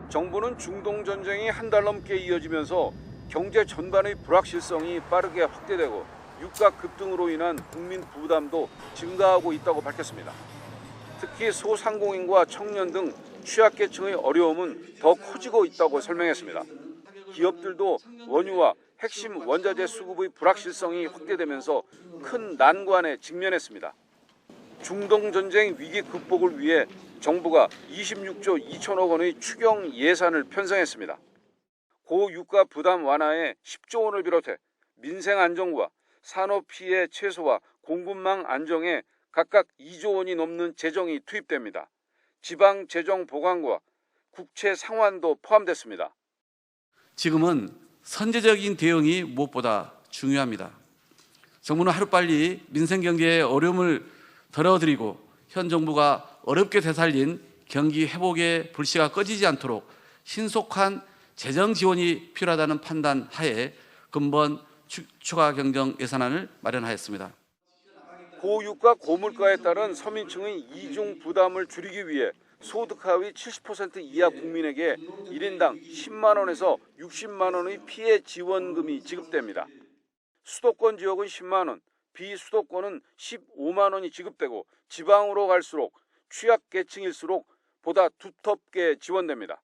정부는 중동 전쟁이 한 달 넘게 이어지면서 경제 전반의 불확실성이 빠르게 확대되고 유가 급등으로 인한 국민 부담도 증가하고 있다고 밝혔습니다. 특히 소상공인과 청년 등 취약계층의 어려움은 더 커지고 있다고 설명했습니다. 기업들도 원유와 핵심 원자재 수급의 불확실성이 확대되면서 큰 난관에 직면했습니다. 중동 전쟁 위기 극복을 위해 정부가 26조 2천억 원의 추경 예산을 편성했습니다. 고유가 부담 완화에 10조 원을 비롯해 민생 안정과 산업 피해 최소와 공급망 안정에 각각 2조 원이 넘는 재정이 투입됩니다. 지방 재정 보강과 국채 상환도 포함됐습니다. 지금은 선제적인 대응이 무엇보다 중요합니다. 정부는 하루빨리 민생 경제의 어려움을 덜어드리고 현 정부가 어렵게 되살린 경기 회복의 불씨가 꺼지지 않도록 신속한 재정 지원이 필요하다는 판단 하에 근본 추가 경정 예산안을 마련하였습니다. 고유가 고물가에 따른 서민층의 이중 부담을 줄이기 위해 소득 하위 70% 이하 국민에게 1인당 10만 원에서 60만 원의 피해 지원금이 지급됩니다. 수도권 지역은 10만 원, 비수도권은 15만 원이 지급되고 지방으로 갈수록 취약계층일수록 보다 두텁게 지원됩니다.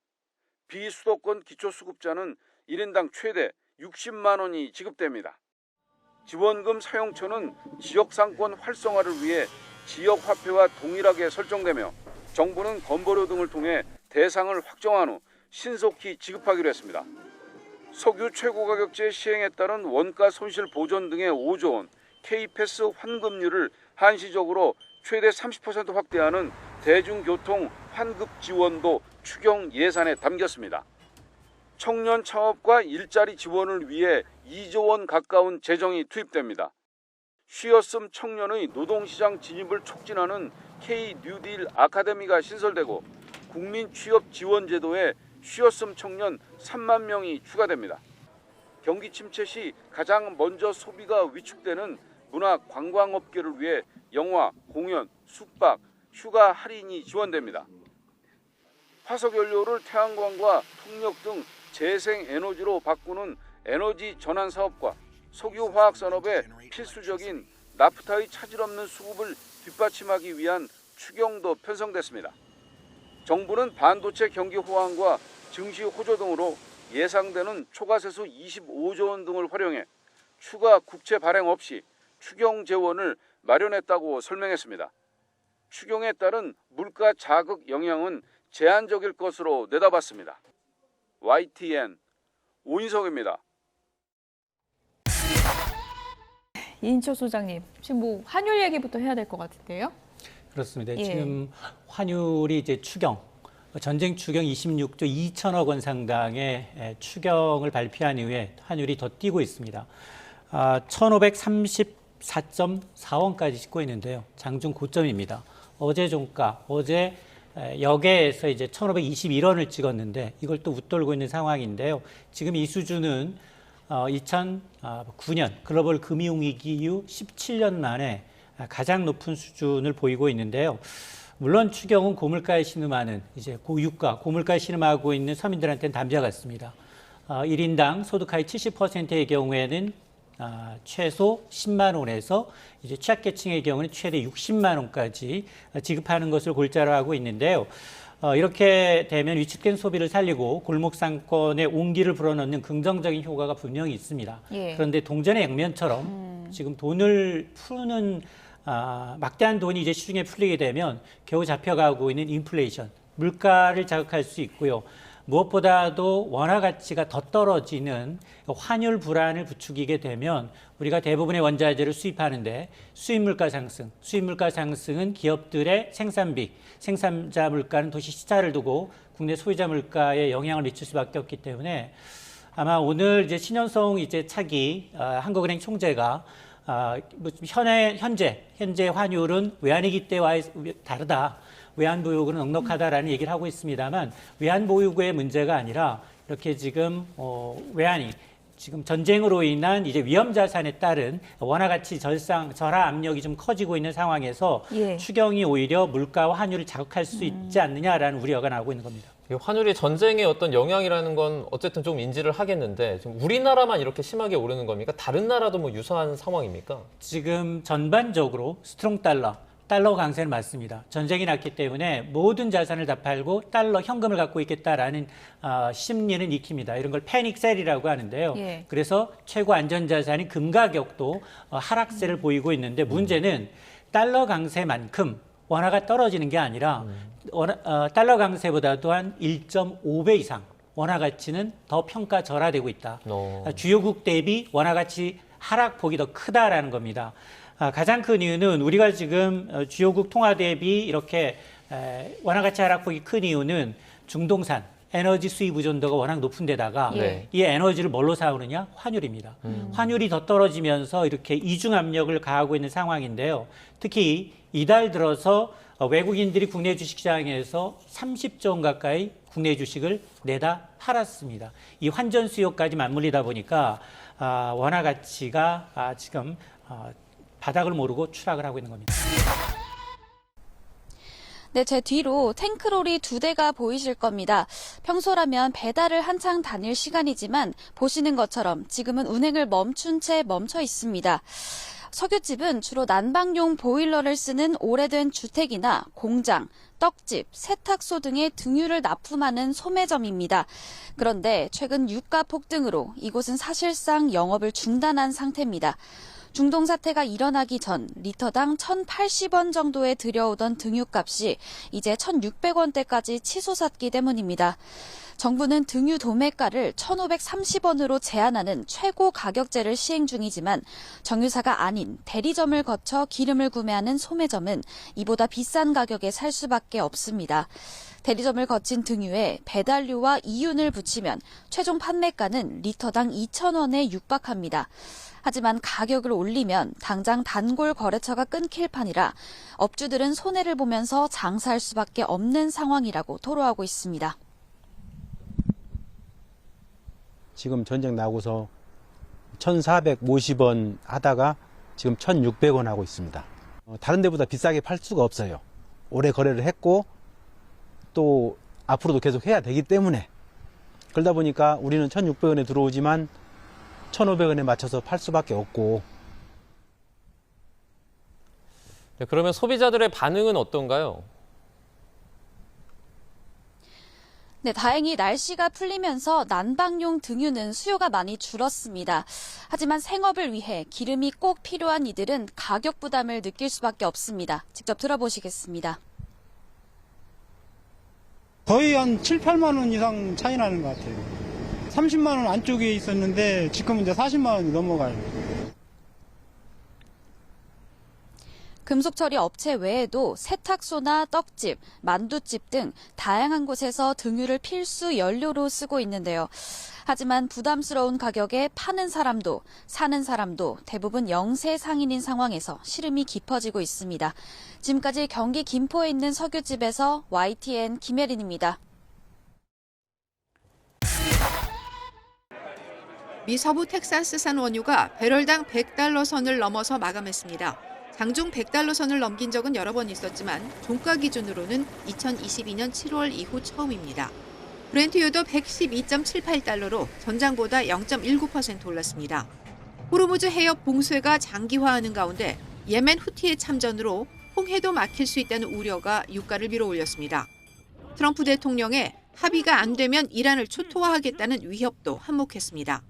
비수도권 기초수급자는 1인당 최대 60만 원이 지급됩니다. 지원금 사용처는 지역상권 활성화를 위해 지역화폐와 동일하게 설정되며 정부는 건보료 등을 통해 대상을 확정한 후 신속히 지급하기로 했습니다. 석유 최고가격제 시행에 따른 원가 손실 보전 등의 5조 원, K패스 환급률을 한시적으로 최대 30% 확대하는 대중교통 환급 지원도 추경 예산에 담겼습니다. 청년 창업과 일자리 지원을 위해 2조 원 가까운 재정이 투입됩니다. 쉬었음 청년의 노동시장 진입을 촉진하는 K-뉴딜 아카데미가 신설되고 국민 취업 지원 제도에 쉬었음 청년 3만 명이 추가됩니다. 경기 침체 시 가장 먼저 소비가 위축되는 문화 관광업계를 위해 영화, 공연, 숙박, 휴가 할인이 지원됩니다. 화석연료를 태양광과 풍력 등 재생에너지로 바꾸는 에너지 전환 사업과 석유화학 산업에 필수적인 나프타의 차질 없는 수급을 뒷받침하기 위한 추경도 편성됐습니다. 정부는 반도체 경기 호황과 증시 호조 등으로 예상되는 초과세수 25조 원 등을 활용해 추가 국채 발행 없이 추경 재원을 마련했다고 설명했습니다. 추경에 따른 물가 자극 영향은 제한적일 것으로 내다봤습니다. YTN 오인성입니다. 이인철 소장님, 지금 뭐 환율 얘기부터 해야 될 것 같은데요? 그렇습니다. 예. 지금 환율이 이제 전쟁 추경 26조 2천억 원 상당의 추경을 발표한 이후에 환율이 더 뛰고 있습니다. 1,534.4원까지 찍고 있는데요. 장중 고점입니다. 어제 종가, 어제 역에서 이제 1,521원을 찍었는데 이걸 또 웃돌고 있는 상황인데요. 지금 이 수준은 2009년 글로벌 금융위기 이후 17년 만에 가장 높은 수준을 보이고 있는데요. 물론 추경은 고물가에 신음하는 이제 고유가, 고물가에 신음하고 있는 서민들한테는 담배 같습니다. 1인당 소득 하위 70%의 경우에는 최소 10만 원에서 이제 취약계층의 경우는 최대 60만 원까지 지급하는 것을 골자로 하고 있는데요. 이렇게 되면 위축된 소비를 살리고 골목 상권에 온기를 불어넣는 긍정적인 효과가 분명히 있습니다. 예. 그런데 동전의 양면처럼 지금 돈을 푸는 막대한 돈이 이제 시중에 풀리게 되면 겨우 잡혀가고 있는 인플레이션, 물가를 자극할 수 있고요. 무엇보다도 원화 가치가 더 떨어지는 환율 불안을 부추기게 되면 우리가 대부분의 원자재를 수입하는데 수입 물가 상승은 기업들의 생산비, 생산자 물가는 도시 시차를 두고 국내 소비자 물가에 영향을 미칠 수밖에 없기 때문에 아마 오늘 이제 신현성 이제 차기 한국은행 총재가 현재 환율은 외환위기 때와 다르다. 외환보유고는 넉넉하다라는 얘기를 하고 있습니다만 외환보유고의 문제가 아니라 이렇게 지금 외환이 지금 전쟁으로 인한 이제 위험자산에 따른 원화 가치 절하 압력이 좀 커지고 있는 상황에서 예. 추경이 오히려 물가와 환율을 자극할 수 있지 않느냐라는 우려가 나오고 있는 겁니다. 환율이 전쟁의 어떤 영향이라는 건 어쨌든 좀 인지를 하겠는데 지금 우리나라만 이렇게 심하게 오르는 겁니까? 다른 나라도 뭐 유사한 상황입니까? 지금 전반적으로 스트롱 달러 강세는 맞습니다. 전쟁이 났기 때문에 모든 자산을 다 팔고 달러 현금을 갖고 있겠다라는 심리는 익힙니다. 이런 걸 패닉 셀이라고 하는데요. 예. 그래서 최고 안전 자산인 금 가격도 하락세를 보이고 있는데 문제는 달러 강세만큼 원화가 떨어지는 게 아니라 달러 강세보다도 한 1.5배 이상 원화 가치는 더 평가절하되고 있다. 주요국 대비 원화 가치 하락폭이 더 크다라는 겁니다. 가장 큰 이유는 우리가 지금 주요국 통화 대비 이렇게 원화 가치 하락폭이 큰 이유는 중동산 에너지 수입 의존도가 워낙 높은 데다가 예. 이 에너지를 뭘로 사오느냐? 환율입니다. 환율이 더 떨어지면서 이렇게 이중 압력을 가하고 있는 상황인데요. 특히 이달 들어서 외국인들이 국내 주식시장에서 30조 원 가까이 국내 주식을 내다 팔았습니다. 이 환전 수요까지 맞물리다 보니까 원화 가치가 지금 바닥을 모르고 추락을 하고 있는 겁니다. 네, 제 뒤로 탱크롤이 2대가 보이실 겁니다. 평소라면 배달을 한창 다닐 시간이지만 보시는 것처럼 지금은 운행을 멈춘 채 멈춰 있습니다. 석유집은 주로 난방용 보일러를 쓰는 오래된 주택이나 공장, 떡집, 세탁소 등의 등유를 납품하는 소매점입니다. 그런데 최근 유가 폭등으로 이곳은 사실상 영업을 중단한 상태입니다. 중동 사태가 일어나기 전 리터당 1,080원 정도에 들여오던 등유값이 이제 1,600원대까지 치솟았기 때문입니다. 정부는 등유 도매가를 1,530원으로 제한하는 최고 가격제를 시행 중이지만 정유사가 아닌 대리점을 거쳐 기름을 구매하는 소매점은 이보다 비싼 가격에 살 수밖에 없습니다. 대리점을 거친 등유에 배달료와 이윤을 붙이면 최종 판매가는 리터당 2,000원에 육박합니다. 하지만 가격을 올리면 당장 단골 거래처가 끊길 판이라 업주들은 손해를 보면서 장사할 수밖에 없는 상황이라고 토로하고 있습니다. 지금 전쟁 나고서 1,450원 하다가 지금 1,600원 하고 있습니다. 다른 데보다 비싸게 팔 수가 없어요. 오래 거래를 했고 또 앞으로도 계속 해야 되기 때문에 그러다 보니까 우리는 1,600원에 들어오지만 1,500원에 맞춰서 팔 수밖에 없고. 네, 그러면 소비자들의 반응은 어떤가요? 네, 다행히 날씨가 풀리면서 난방용 등유는 수요가 많이 줄었습니다. 하지만 생업을 위해 기름이 꼭 필요한 이들은 가격 부담을 느낄 수밖에 없습니다. 직접 들어보시겠습니다. 거의 한 7, 8만 원 이상 차이 나는 것 같아요. 30만 원 안쪽에 있었는데 지금 이제 40만 원이 넘어가요. 금속 처리 업체 외에도 세탁소나 떡집, 만두집 등 다양한 곳에서 등유를 필수 연료로 쓰고 있는데요. 하지만 부담스러운 가격에 파는 사람도 사는 사람도 대부분 영세 상인인 상황에서 시름이 깊어지고 있습니다. 지금까지 경기 김포에 있는 석유집에서 YTN 김혜린입니다. 미 서부 텍사스산 원유가 배럴당 $100 선을 넘어서 마감했습니다. 장중 $100 선을 넘긴 적은 여러 번 있었지만 종가 기준으로는 2022년 7월 이후 처음입니다. 브렌트유도 $112.78로 전장보다 0.19% 올랐습니다. 호르무즈 해협 봉쇄가 장기화하는 가운데 예멘 후티의 참전으로 홍해도 막힐 수 있다는 우려가 유가를 밀어올렸습니다. 트럼프 대통령의 합의가 안 되면 이란을 초토화하겠다는 위협도 한몫했습니다.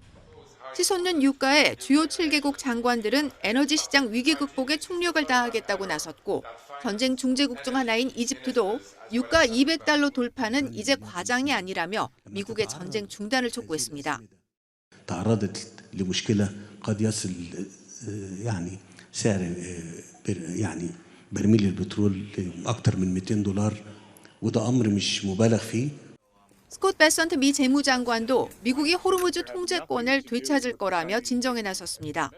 치솟는 유가에 주요 7개국 장관들은 에너지 시장 위기 극복에 총력을 다하겠다고 나섰고 전쟁 중재국 중 하나인 이집트도 유가 $200 돌파는 이제 과장이 아니라며 미국의 전쟁 중단을 촉구했습니다. تعرضت لمشكلة قد يصل يعني سعر يعني برميل البترول أكثر من $200 وده أمر مش مبالغ فيه. 스콧 베선트 미 재무장관도 미국이 호르무즈 통제권을 되찾을 거라며 진정에 나섰습니다.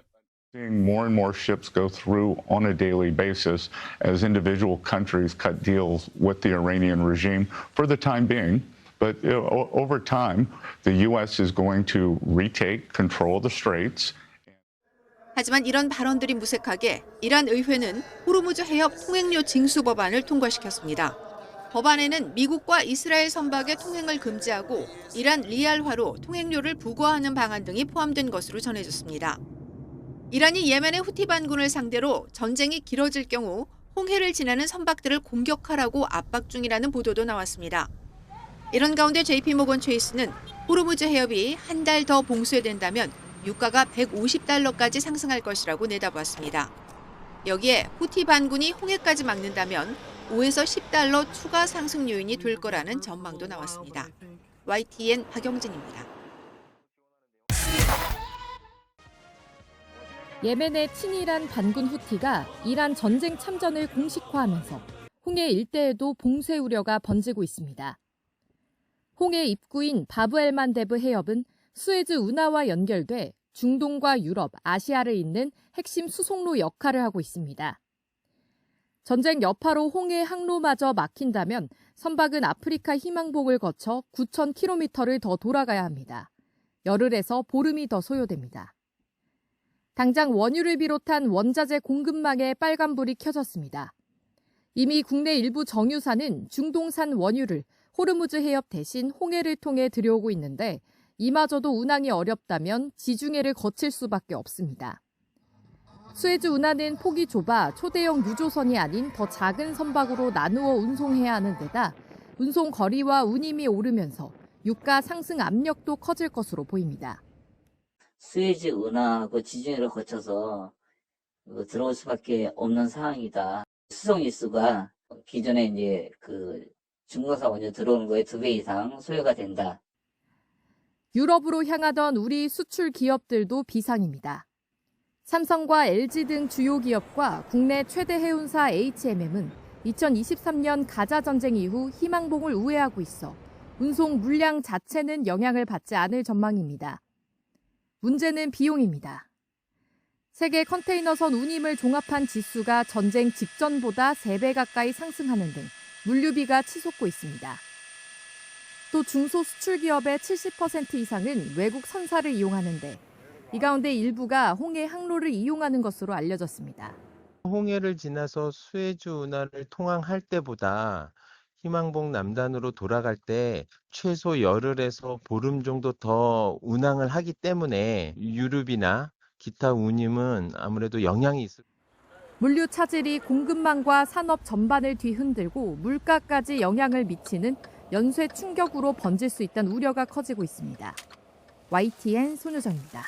Seeing more and more ships go through on a daily basis as individual countries cut deals with the Iranian regime for the time being. But over time, the U.S. is going to retake control of the straits. 하지만 이런 발언들이 무색하게 이란 의회는 호르무즈 해협 통행료 징수 법안을 통과시켰습니다. 법안에는 미국과 이스라엘 선박의 통행을 금지하고 이란 리알화로 통행료를 부과하는 방안 등이 포함된 것으로 전해졌습니다. 이란이 예멘의 후티 반군을 상대로 전쟁이 길어질 경우 홍해를 지나는 선박들을 공격하라고 압박 중이라는 보도도 나왔습니다. 이런 가운데 JP모건 체이스는 호르무즈 해협이 한 달 더 봉쇄된다면 유가가 150달러까지 상승할 것이라고 내다보았습니다. 여기에 후티 반군이 홍해까지 막는다면 5에서 10달러 추가 상승 요인이 될 거라는 전망도 나왔습니다. YTN 박영진입니다. 예멘의 친이란 반군 후티가 이란 전쟁 참전을 공식화하면서 홍해 일대에도 봉쇄 우려가 번지고 있습니다. 홍해 입구인 바브엘만데브 해협은 수에즈 운하와 연결돼 중동과 유럽, 아시아를 잇는 핵심 수송로 역할을 하고 있습니다. 전쟁 여파로 홍해 항로마저 막힌다면 선박은 아프리카 희망복을 거쳐 9,000km를 더 돌아가야 합니다. 열흘에서 보름이 더 소요됩니다. 당장 원유를 비롯한 원자재 공급망에 빨간불이 켜졌습니다. 이미 국내 일부 정유사는 중동산 원유를 호르무즈 해협 대신 홍해를 통해 들여오고 있는데 이마저도 운항이 어렵다면 지중해를 거칠 수밖에 없습니다. 수에즈 운하는 폭이 좁아 초대형 유조선이 아닌 더 작은 선박으로 나누어 운송해야 하는 데다 운송 거리와 운임이 오르면서 유가 상승 압력도 커질 것으로 보입니다. 수에즈 운하하고 지중해를 거쳐서 들어올 수밖에 없는 상황이다. 수송 일수가 기존에 이제 중국산 원유 들어오는 거에 2배 이상 소요가 된다. 유럽으로 향하던 우리 수출 기업들도 비상입니다. 삼성과 LG 등 주요 기업과 국내 최대 해운사 HMM은 2023년 가자 전쟁 이후 희망봉을 우회하고 있어 운송 물량 자체는 영향을 받지 않을 전망입니다. 문제는 비용입니다. 세계 컨테이너선 운임을 종합한 지수가 전쟁 직전보다 3배 가까이 상승하는 등 물류비가 치솟고 있습니다. 또 중소수출기업의 70% 이상은 외국 선사를 이용하는데 이 가운데 일부가 홍해 항로를 이용하는 것으로 알려졌습니다. 홍해를 지나서 수에즈 운하를 통항할 때보다 희망봉 남단으로 돌아갈 때 최소 열흘에서 보름 정도 더 운항을 하기 때문에 유류비나 기타 운임은 아무래도 영향이 있을 물류 차질이 공급망과 산업 전반을 뒤흔들고 물가까지 영향을 미치는 연쇄 충격으로 번질 수 있다는 우려가 커지고 있습니다. YTN 손유정입니다.